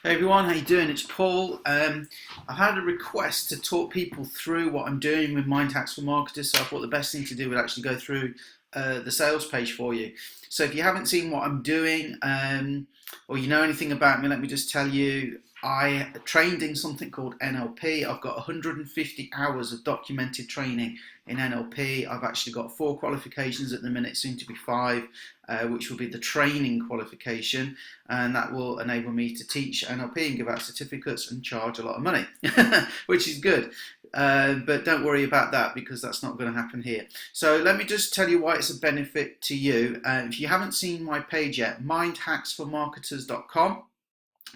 Hey everyone, how you doing? It's Paul. I've had a request to talk people through what I'm doing with Mind Hacks for Marketers, so I thought the best thing to do would actually go through the sales page for you. So if you haven't seen what I'm doing or you know anything about me, let me just tell you. I trained in something called NLP. I've got 150 hours of documented training in NLP. I've actually got 4 qualifications at the minute, soon to be 5, which will be the training qualification, and that will enable me to teach NLP and give out certificates and charge a lot of money, which is good. But don't worry about that because that's not going to happen here. So let me just tell you why it's a benefit to you. If you haven't seen my page yet, mindhacksformarketers.com.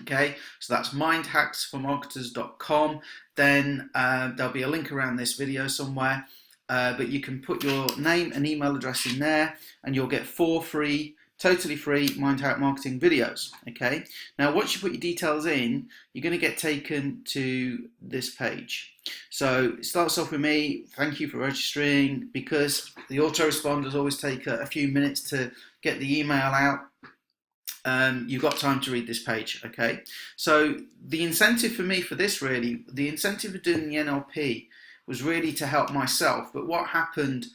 Okay, so that's mindhacksformarketers.com. Then there'll be a link around this video somewhere, but you can put your name and email address in there and you'll get 4 free, totally free Mind Hack marketing videos. Okay, now once you put your details in, you're going to get taken to this page. So it starts off with me, thank you for registering, because the autoresponders always take a few minutes to get the email out. You've got time to read this page, okay? So the incentive for me for this really, the incentive for doing the NLP was really to help myself. But what happened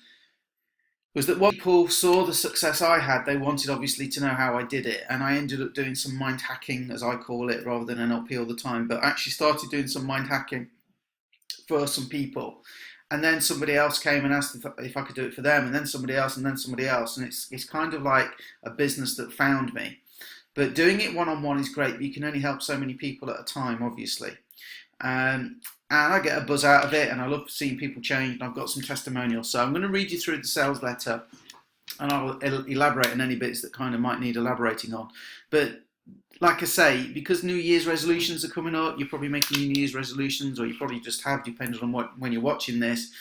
was that when people saw the success I had, they wanted obviously to know how I did it. And I ended up doing some mind hacking, as I call it, rather than NLP all the time. But I actually started doing some mind hacking for some people. And then somebody else came and asked if I could do it for them, and then somebody else, and then somebody else. And it's kind of like a business that found me. But doing it one-on-one is great, but you can only help so many people at a time, obviously. And I get a buzz out of it, and I love seeing people change, and I've got some testimonials. So I'm going to read you through the sales letter, and I'll elaborate on any bits that kind of might need elaborating on. But like I say, because New Year's resolutions are coming up, you're probably making New Year's resolutions, or you probably just have, depending on when you're watching this.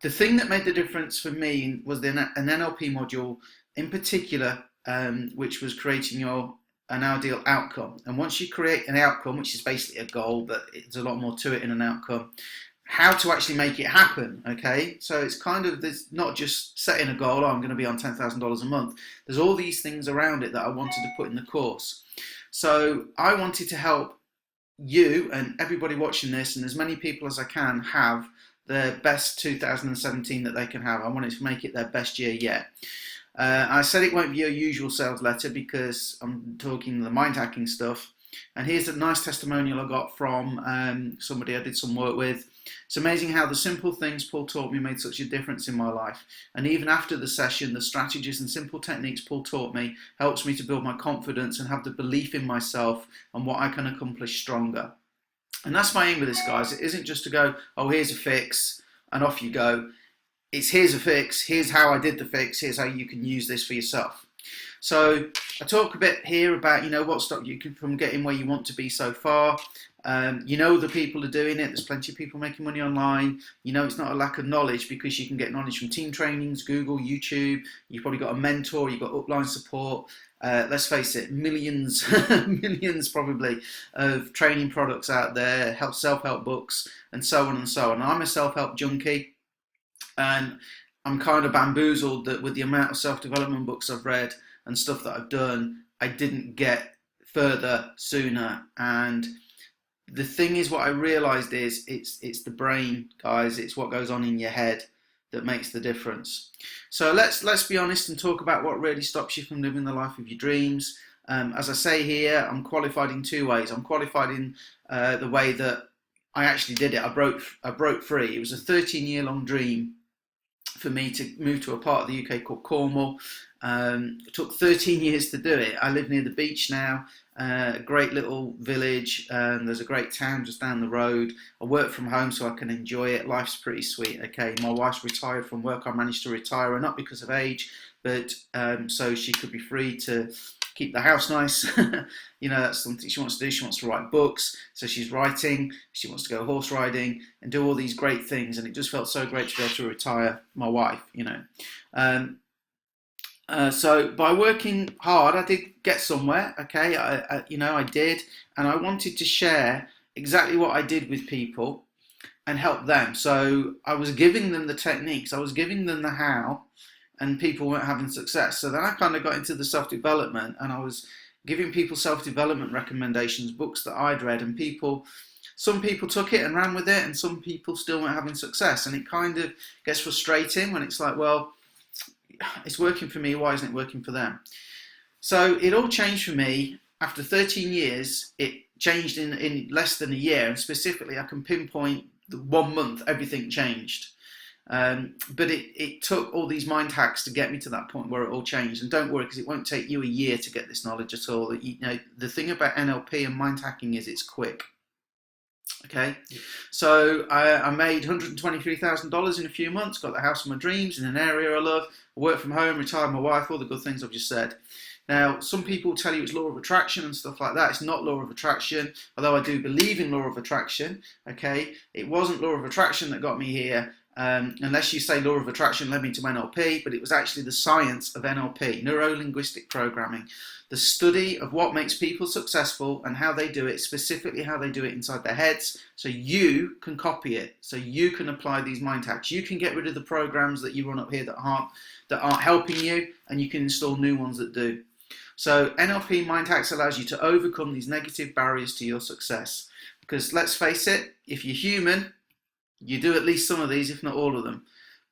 The thing that made the difference for me was an NLP module in particular, which was creating an ideal outcome. And once you create an outcome, which is basically a goal, but it's a lot more to it in an outcome, how to actually make it happen, okay? So it's kind of, there's not just setting a goal, oh, I'm going to be on $10,000 a month. There's all these things around it that I wanted to put in the course. So I wanted to help you and everybody watching this, and as many people as I can, have the best 2017 that they can have. I wanted to make it their best year yet. I said it won't be a usual sales letter because I'm talking the mind hacking stuff. And here's a nice testimonial I got from somebody I did some work with. It's amazing how the simple things Paul taught me made such a difference in my life. And even after the session, the strategies and simple techniques Paul taught me helps me to build my confidence and have the belief in myself and what I can accomplish stronger. And that's my aim with this, guys. It isn't just to go, oh, here's a fix, and off you go. It's here's a fix, here's how I did the fix, here's how you can use this for yourself. So I talk a bit here about, what stopped you from getting where you want to be so far. The people are doing it. There's plenty of people making money online. It's not a lack of knowledge because you can get knowledge from team trainings, Google, YouTube. You've probably got a mentor, you've got upline support. Let's face it, millions, millions probably of training products out there, self-help books, and so on and so on. I'm a self-help junkie. And I'm kind of bamboozled that with the amount of self-development books I've read and stuff that I've done, I didn't get further sooner. And the thing is, what I realized is it's the brain, guys. It's what goes on in your head that makes the difference. So let's be honest and talk about what really stops you from living the life of your dreams. As I say here, I'm qualified in 2 ways. I'm qualified in the way that I actually did it. I broke free. It was a 13-year-long dream for me to move to a part of the UK called Cornwall. It took 13 years to do it. I live near the beach now, a great little village, and there's a great town just down the road. I work from home so I can enjoy it. Life's pretty sweet, okay? My wife's retired from work. I managed to retire her, not because of age, but so she could be free to keep the house nice. That's something she wants to do. She wants to write books, so she's writing. She wants to go horse riding and do all these great things, and it just felt so great to be able to retire my wife, So by working hard, I did get somewhere, okay? I did, and I wanted to share exactly what I did with people and help them. So I was giving them the techniques, I was giving them the how, and people weren't having success. So then I kind of got into the self-development, and I was giving people self-development recommendations, books that I'd read, and some people took it and ran with it, and some people still weren't having success. And it kind of gets frustrating when it's like, well, it's working for me, why isn't it working for them? So it all changed for me. After 13 years, it changed in less than a year, and specifically I can pinpoint the 1 month everything changed. But it took all these mind hacks to get me to that point where it all changed. And don't worry, because it won't take you a year to get this knowledge at all. You know, the thing about NLP and mind hacking is it's quick. Okay, so I made $123,000 in a few months, got the house of my dreams in an area I love, work from home, retired my wife, all the good things I've just said. Now, some people tell you it's law of attraction and stuff like that. It's not law of attraction, although I do believe in law of attraction. Okay, it wasn't law of attraction that got me here, unless you say law of attraction led me to NLP, but it was actually the science of NLP, neuro-linguistic programming, the study of what makes people successful and how they do it, specifically how they do it inside their heads, so you can copy it, so you can apply these mind hacks. You can get rid of the programs that you run up here that aren't helping you, and you can install new ones that do. So NLP Mind Hacks allows you to overcome these negative barriers to your success. Because let's face it, if you're human, you do at least some of these, if not all of them.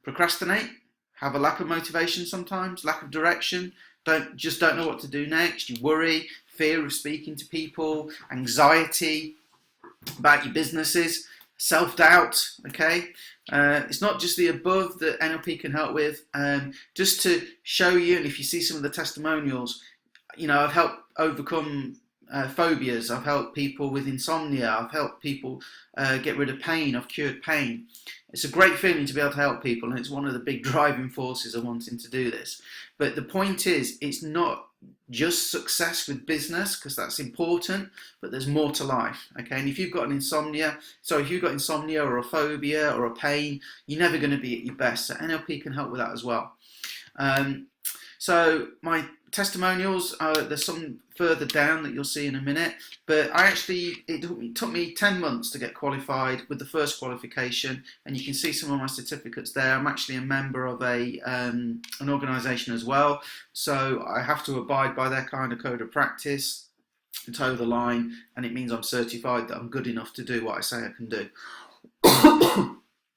Procrastinate, have a lack of motivation sometimes, lack of direction, don't know what to do next, you worry, fear of speaking to people, anxiety about your businesses, self-doubt, okay? It's not just the above that NLP can help with. Just to show you, and if you see some of the testimonials, you know, I've helped overcome phobias, I've helped people with insomnia, I've helped people get rid of pain, I've cured pain. It's a great feeling to be able to help people, and it's one of the big driving forces of wanting to do this. But the point is, it's not just success with business, because that's important, but there's more to life, okay? And if you've got insomnia or a phobia or a pain, you're never going to be at your best. So NLP can help with that as well. So my testimonials, there's some further down that you'll see in a minute, but it took me 10 months to get qualified with the first qualification, and you can see some of my certificates there. I'm actually a member of an organisation as well, so I have to abide by their kind of code of practice and toe the line, and it means I'm certified that I'm good enough to do what I say I can do.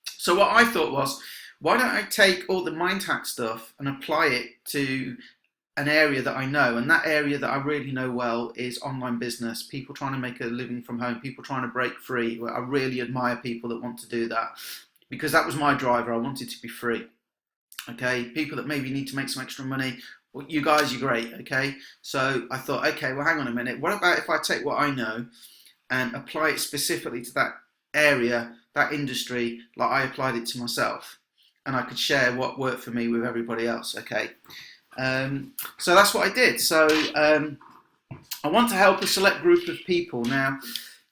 So what I thought was, why don't I take all the mind hack stuff and apply it to an area that I know, and that area that I really know well is online business, people trying to make a living from home, people trying to break free. I really admire people that want to do that, because that was my driver. I wanted to be free. Okay, people that maybe need to make some extra money, well, you guys, you're great. Okay, so I thought, okay, well, hang on a minute, what about if I take what I know and apply it specifically to that area, that industry, like I applied it to myself, and I could share what worked for me with everybody else. Okay. So that's what I did. So I want to help a select group of people. Now,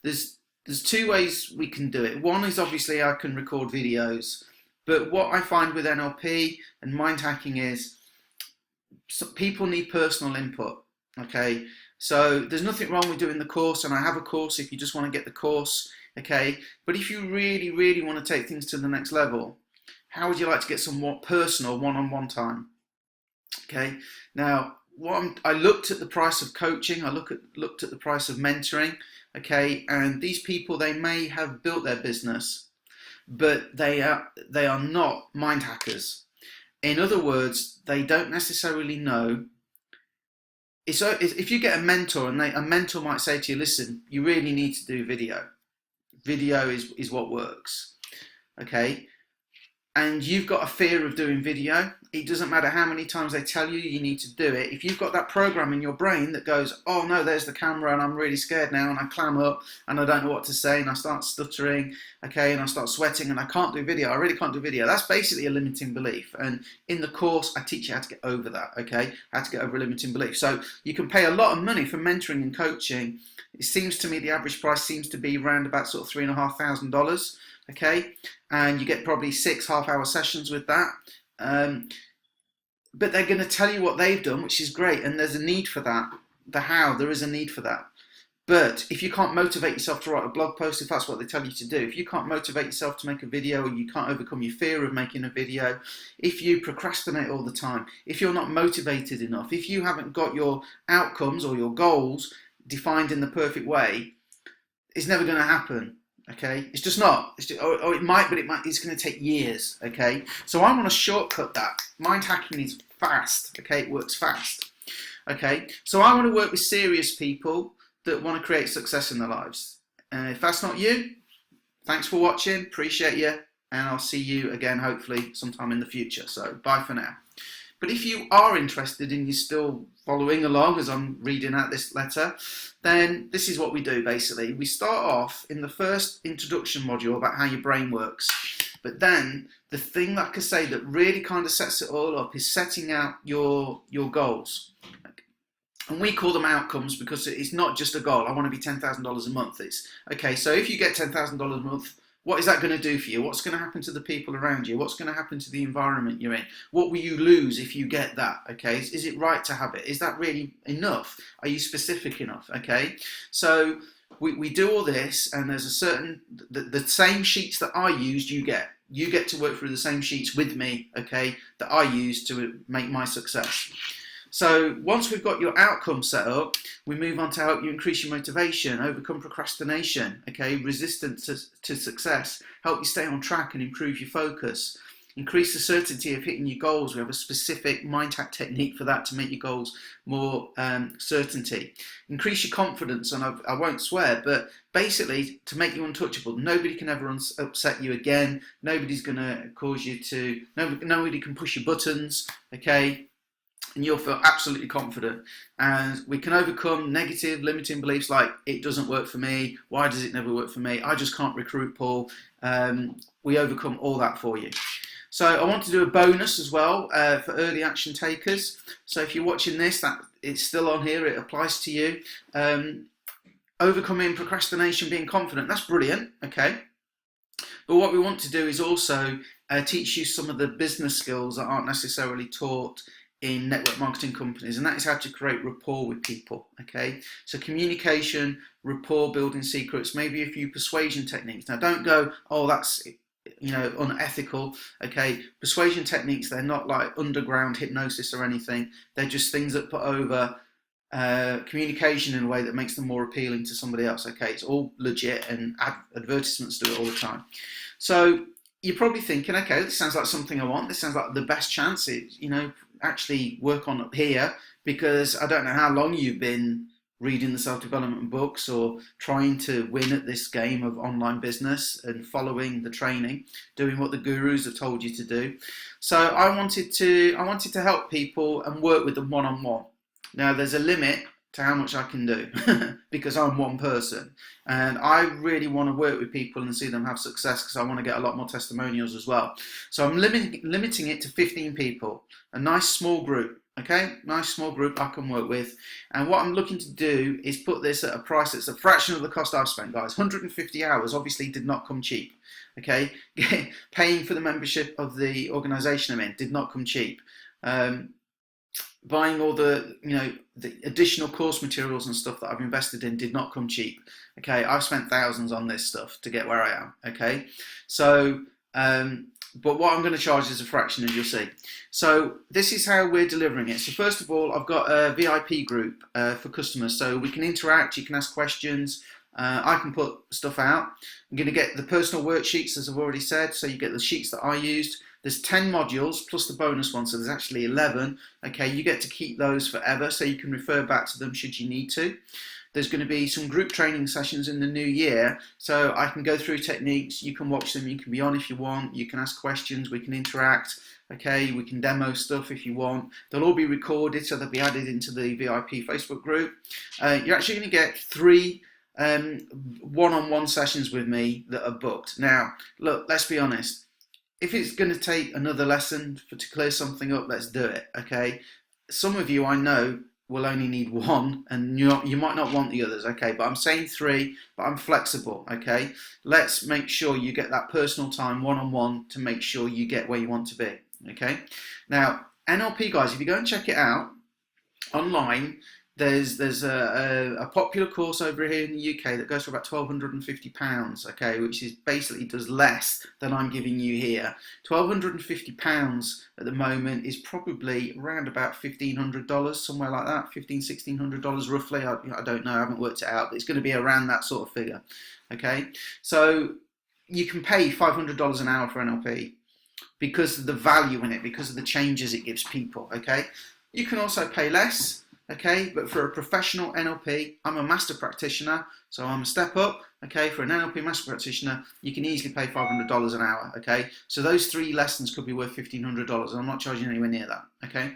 there's two ways we can do it. One is obviously I can record videos, but what I find with NLP and mind hacking is people need personal input. Okay, so there's nothing wrong with doing the course, and I have a course if you just want to get the course. Okay, but if you really, really want to take things to the next level, how would you like to get some more personal one-on-one time? Okay, now I looked at the price of coaching, I looked at the price of mentoring, okay, and these people, they may have built their business, but they are not mind hackers. In other words, they don't necessarily know. If you get a mentor, and a mentor might say to you, listen, you really need to do video. Video is what works, okay? And you've got a fear of doing video. It doesn't matter how many times they tell you need to do it. If you've got that program in your brain that goes, oh no, there's the camera and I'm really scared now, and I clam up and I don't know what to say and I start stuttering, okay, and I start sweating and I can't do video, I really can't do video. That's basically a limiting belief. And in the course, I teach you how to get over that, okay, how to get over a limiting belief. So you can pay a lot of money for mentoring and coaching. It seems to me the average price seems to be around about sort of $3,500. Okay, and you get probably 6 half-hour sessions with that. But they're going to tell you what they've done, which is great, and there's a need for that. The how, there is a need for that. But if you can't motivate yourself to write a blog post, if that's what they tell you to do, if you can't motivate yourself to make a video, or you can't overcome your fear of making a video, if you procrastinate all the time, if you're not motivated enough, if you haven't got your outcomes or your goals defined in the perfect way, it's never going to happen. Okay, it's just not. Or it might, but it's going to take years. Okay, so I want to shortcut that. Mind hacking is fast. Okay, it works fast. Okay, so I want to work with serious people that want to create success in their lives. If that's not you, thanks for watching. Appreciate you, and I'll see you again hopefully sometime in the future. So bye for now. But if you are interested and you're still following along as I'm reading out this letter, then this is what we do basically. We start off in the first introduction module about how your brain works. But then the thing, like I say, that really kind of sets it all up is setting out your goals. And we call them outcomes because it's not just a goal. I want to be $10,000 a month. It's okay, so if you get $10,000 a month, what is that going to do for you? What's going to happen to the people around you? What's going to happen to the environment you're in? What will you lose if you get that? Okay, is it right to have it? Is that really enough? Are you specific enough? Okay, so we do all this, and there's a certain, the same sheets that I used, you get to work through the same sheets with me, okay, that I use to make my success. So once we've got your outcome set up, we move on to help you increase your motivation, overcome procrastination, okay, resistance to success, help you stay on track and improve your focus, increase the certainty of hitting your goals. We have a specific mind hack technique for that to make your goals more certainty. Increase your confidence, and I won't swear, but basically to make you untouchable. Nobody can ever upset you again. Nobody's going to cause you to, nobody can push your buttons, okay? And you'll feel absolutely confident, and we can overcome negative limiting beliefs like it doesn't work for me, why does it never work for me, I just can't recruit, Paul. We overcome all that for you. So I want to do a bonus as well for early action takers. So if you're watching this, that it's still on here, it applies to you. Overcoming procrastination, being confident, that's brilliant, okay? But what we want to do is also teach you some of the business skills that aren't necessarily taught in network marketing companies, and that is how to create rapport with people, okay? So communication, rapport building secrets, maybe a few persuasion techniques. Now don't go, oh, that's, you know, unethical, okay? Persuasion techniques, they're not like underground hypnosis or anything. They're just things that put over communication in a way that makes them more appealing to somebody else, okay? It's all legit, and advertisements do it all the time. So you're probably thinking, okay, this sounds like something I want. This sounds like the best chance, you know, actually work on up here, because I don't know how long you've been reading the self-development books or trying to win at this game of online business and following the training, doing what the gurus have told you to do. So I wanted to help people and work with them one-on-one. Now there's a limit to how much I can do because I'm one person, and I really want to work with people and see them have success because I want to get a lot more testimonials as well. So I'm limiting it to 15 people, a nice small group, okay? Nice small group I can work with. And what I'm looking to do is put this at a price that's a fraction of the cost I've spent, guys. 150 hours obviously did not come cheap, okay? Paying for the membership of the organisation I'm in did not come cheap. Buying all the, you know, the additional course materials and stuff that I've invested in did not come cheap. Okay, I've spent thousands on this stuff to get where I am. Okay, so but what I'm going to charge is a fraction, as you'll see. So this is how we're delivering it. So first of all, I've got a VIP group for customers, so we can interact. You can ask questions. I can put stuff out. I'm going to get the personal worksheets, as I've already said. So you get the sheets that I used. There's 10 modules plus the bonus one, so there's actually 11. Okay, you get to keep those forever, so you can refer back to them should you need to. There's going to be some group training sessions in the new year, so I can go through techniques, you can watch them, you can be on if you want, you can ask questions, we can interact, okay, we can demo stuff if you want. They'll all be recorded, so they'll be added into the VIP Facebook group. You're actually going to get 3 one-on-one sessions with me that are booked. Now, look, let's be honest. If it's going to take another lesson to clear something up, let's do it, okay? Some of you I know will only need 1, and you might not want the others, okay? But I'm saying 3, but I'm flexible, okay? Let's make sure you get that personal time one-on-one to make sure you get where you want to be, okay? Now, NLP, guys, if you go and check it out online, There's a popular course over here in the UK that goes for about £1,250, okay, which is basically does less than I'm giving you here. £1,250 at the moment is probably around about $1,500, somewhere like that, $1,600 roughly. I don't know, I haven't worked it out, but it's going to be around that sort of figure, okay. So you can pay $500 an hour for NLP because of the value in it, because of the changes it gives people, okay. You can also pay less. Okay, but for a professional NLP, I'm a master practitioner, so I'm a step up. Okay, for an NLP master practitioner, you can easily pay $500 an hour. Okay, so those 3 lessons could be worth $1,500, and I'm not charging anywhere near that. Okay,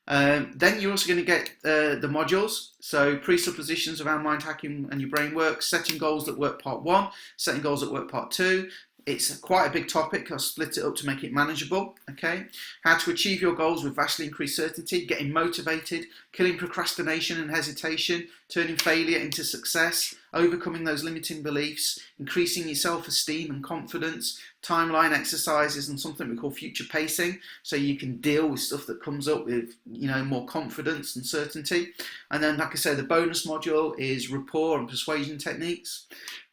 then you're also going to get the modules, so presuppositions around mind hacking and your brain work, setting goals that work part 1, setting goals that work part 2. It's quite a big topic. I'll split it up to make it manageable, okay? How to achieve your goals with vastly increased certainty, getting motivated, killing procrastination and hesitation, turning failure into success, overcoming those limiting beliefs, increasing your self-esteem and confidence, timeline exercises and something we call future pacing, so you can deal with stuff that comes up with, more confidence and certainty. And then, like I say, the bonus module is rapport and persuasion techniques.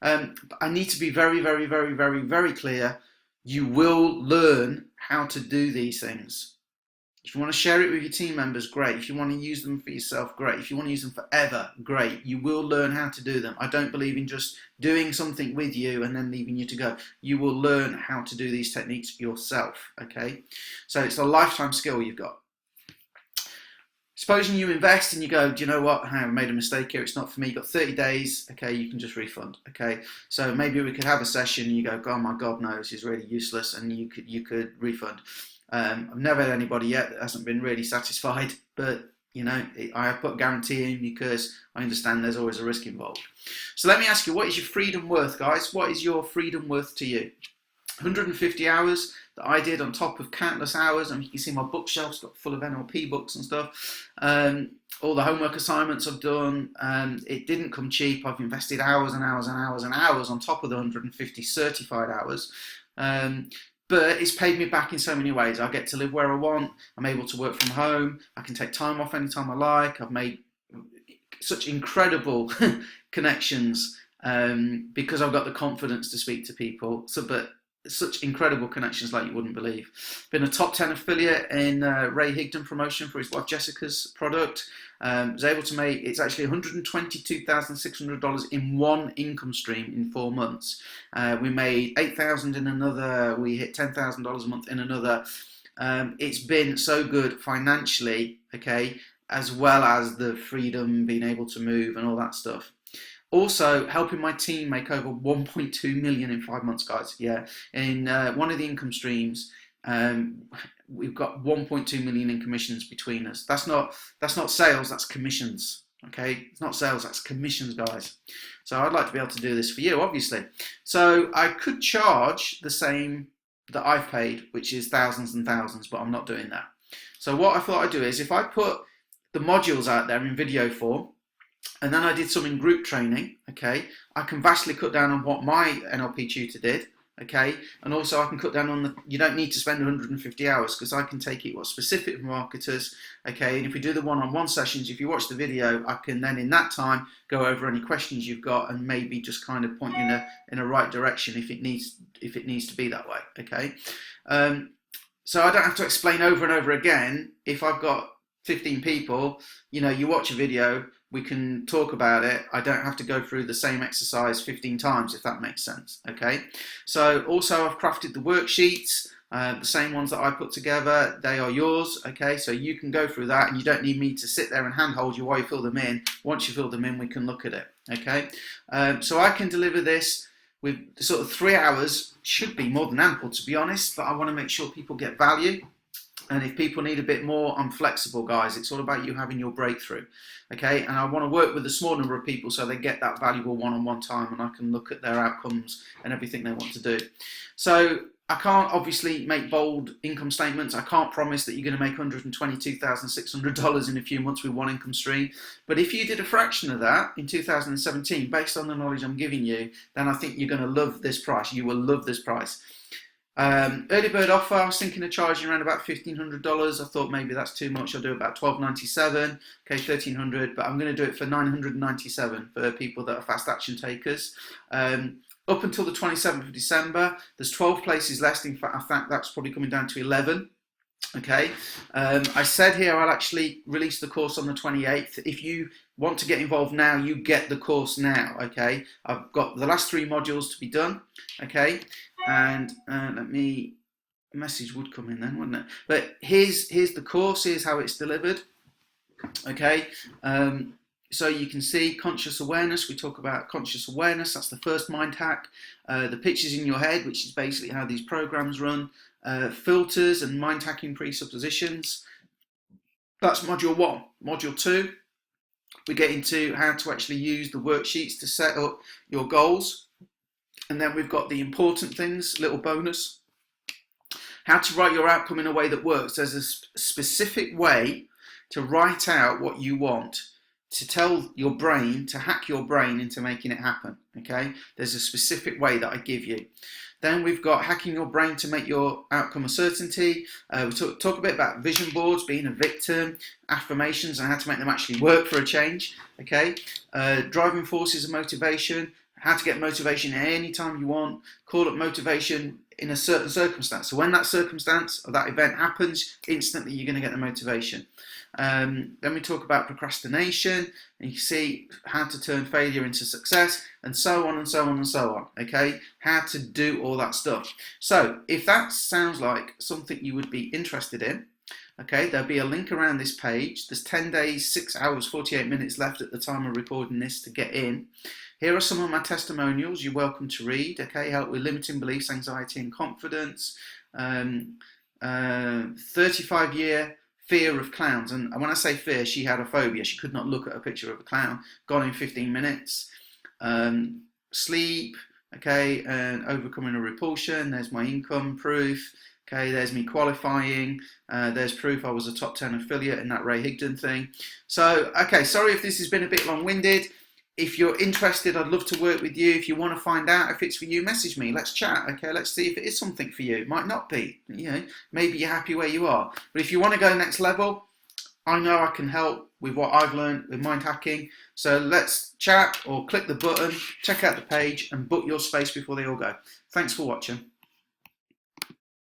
I need to be very, very, very, very, very clear. You will learn how to do these things. If you want to share it with your team members, great. If you want to use them for yourself, great. If you want to use them forever, great. You will learn how to do them. I don't believe in just doing something with you and then leaving you to go. You will learn how to do these techniques yourself, okay? So it's a lifetime skill you've got. Supposing you invest and you go, do you know what, I made a mistake here, it's not for me, you've got 30 days, okay, you can just refund, okay? So maybe we could have a session and you go, oh my God, no, this is really useless, and you could refund. I've never had anybody yet that hasn't been really satisfied, but I have put a guarantee in because I understand there's always a risk involved. So let me ask you, what is your freedom worth, guys? What is your freedom worth to you? 150 hours that I did on top of countless hours, and you can see my bookshelf's got full of NLP books and stuff. All the homework assignments I've done, it didn't come cheap. I've invested hours and hours and hours and hours on top of the 150 certified hours. But it's paid me back in so many ways. I get to live where I want. I'm able to work from home. I can take time off anytime I like. I've made such incredible connections because I've got the confidence to speak to people. But such incredible connections like you wouldn't believe. Been a top 10 affiliate in Ray Higdon promotion for his wife Jessica's product. Was able to make, it's actually $122,600 in one income stream in 4 months. We made $8,000 in another, we hit $10,000 a month in another. It's been so good financially, okay, as well as the freedom, being able to move and all that stuff. Also, helping my team make over 1.2 million in 5 months, guys. Yeah, in one of the income streams, we've got 1.2 million in commissions between us. That's not sales, that's commissions. Okay, it's not sales, that's commissions, guys. So I'd like to be able to do this for you, obviously. So I could charge the same that I've paid, which is thousands and thousands, but I'm not doing that. So what I thought I'd do is, if I put the modules out there in video form, and then I did some in group training, okay, I can vastly cut down on what my NLP tutor did, okay, and also I can cut down on you don't need to spend 150 hours because I can take it what's specific for marketers, okay, and if we do the one-on-one sessions, if you watch the video, I can then in that time go over any questions you've got and maybe just kind of point you in a right direction if it needs to be that way, okay. So I don't have to explain over and over again. If I've got 15 people, you watch a video, we can talk about it. I don't have to go through the same exercise 15 times, if that makes sense, okay? So also I've crafted the worksheets, the same ones that I put together, they are yours, okay? So you can go through that and you don't need me to sit there and handhold you while you fill them in. Once you fill them in, we can look at it, okay? So I can deliver this with sort of 3 hours, should be more than ample to be honest, but I want to make sure people get value. And if people need a bit more, I'm flexible, guys. It's all about you having your breakthrough, okay? And I want to work with a small number of people so they get that valuable one-on-one time and I can look at their outcomes and everything they want to do. So I can't obviously make bold income statements. I can't promise that you're going to make $122,600 in a few months with one income stream. But if you did a fraction of that in 2017, based on the knowledge I'm giving you, then I think you're going to love this price. You will love this price. Early bird offer, I was thinking of charging around about $1,500. I thought maybe that's too much. I'll do about $1,297, okay, $1,300, but I'm going to do it for $997 for people that are fast action takers. Up until the 27th of December, there's 12 places left. In fact, I think that's probably coming down to 11. Okay, I said here I'll actually release the course on the 28th. If you want to get involved now, you get the course now. Okay, I've got the last 3 modules to be done. Okay, and let me, a message would come in then, wouldn't it? But here's the course. Here's how it's delivered. Okay, so you can see conscious awareness. We talk about conscious awareness. That's the first mind hack. The pictures in your head, which is basically how these programs run. Filters and mind hacking presuppositions. That's module 1. Module 2, we get into how to actually use the worksheets to set up your goals. And then we've got the important things, little bonus. How to write your outcome in a way that works. There's a specific way to write out what you want, to tell your brain, to hack your brain into making it happen. Okay, there's a specific way that I give you. Then we've got hacking your brain to make your outcome a certainty. We talk a bit about vision boards, being a victim, affirmations and how to make them actually work for a change. Okay, driving forces of motivation, how to get motivation any time you want, call up motivation in a certain circumstance. So when that circumstance or that event happens, instantly you're going to get the motivation. Then we talk about procrastination, and you see how to turn failure into success, and so on and so on and so on. Okay, how to do all that stuff. So if that sounds like something you would be interested in, okay, there'll be a link around this page. There's 10 days, 6 hours, 48 minutes left at the time of recording this to get in. Here are some of my testimonials you're welcome to read. Okay, help with limiting beliefs, anxiety and confidence. 35-year fear of clowns. And when I say fear, she had a phobia. She could not look at a picture of a clown. Gone in 15 minutes. Sleep, okay, and overcoming a repulsion. There's my income proof. Okay, there's me qualifying. There's proof I was a top 10 affiliate in that Ray Higdon thing. So, okay, sorry if this has been a bit long-winded. If you're interested, I'd love to work with you. If you want to find out if it's for you, message me. Let's chat, okay? Let's see if it is something for you. It might not be, you know. Maybe you're happy where you are. But if you want to go next level, I know I can help with what I've learned with mind hacking. So let's chat or click the button, check out the page and book your space before they all go. Thanks for watching.